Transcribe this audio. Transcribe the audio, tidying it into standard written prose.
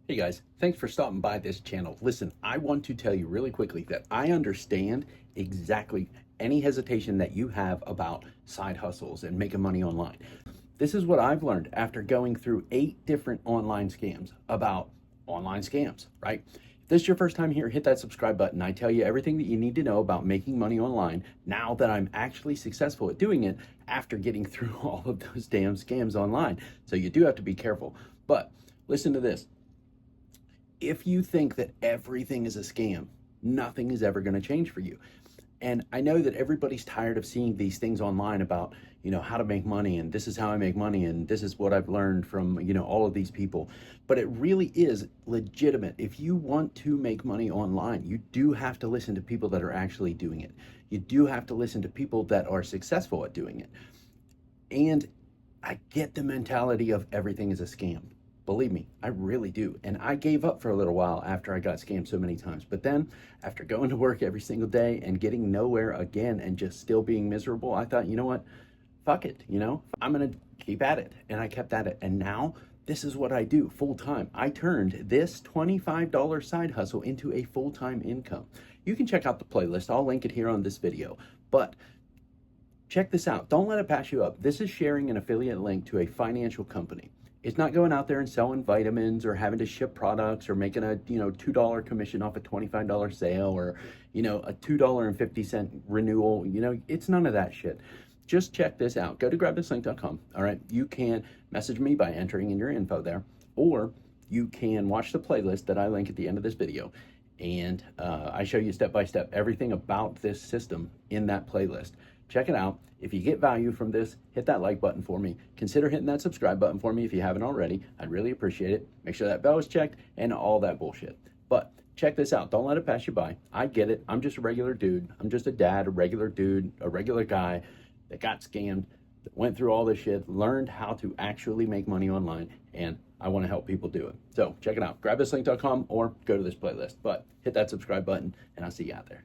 Hey guys, thanks for stopping by this channel. Listen, I want to tell you really quickly that I understand exactly any hesitation that you have about side hustles and making money online. This is what I've learned after going through 8 different online scams about online scams, right? If this is your first time here, hit that subscribe button. I tell you everything that you need to know about making money online now that I'm actually successful at doing it after getting through all of those damn scams online. So you do have to be careful. But listen to this. If you think that everything is a scam, nothing is ever going to change for you. And I know that everybody's tired of seeing these things online about, how to make money and this is how I make money and this is what I've learned from, all of these people. But it really is legitimate. If you want to make money online, you do have to listen to people that are actually doing it. You do have to listen to people that are successful at doing it. And I get the mentality of everything is a scam. Believe me, I really do. And I gave up for a little while after I got scammed so many times. But then after going to work every single day and getting nowhere again and just still being miserable, I thought, you know what? Fuck it. I'm going to keep at it. And I kept at it. And now this is what I do full time. I turned this $25 side hustle into a full-time income. You can check out the playlist. I'll link it here on this video. But check this out. Don't let it pass you up. This is sharing an affiliate link to a financial company. It's not going out there and selling vitamins or having to ship products or making a $2 commission off a $25 sale or a $2.50 renewal. It's none of that shit. Just check this out. Go to grabthislink.com. All right. You can message me by entering in your info there, or you can watch the playlist that I link at the end of this video. And I show you step by step everything about this system in that playlist. Check it out. If you get value from this, hit that like button for me. Consider hitting that subscribe button for me if you haven't already. I'd really appreciate it. Make sure that bell is checked and all that bullshit. But check this out. Don't let it pass you by. I get it. I'm just a regular dude. I'm just a dad, a regular dude, a regular guy that got scammed, that went through all this shit, learned how to actually make money online, and I want to help people do it. So check it out. Grabthislink.com or go to this playlist. But hit that subscribe button, and I'll see you out there.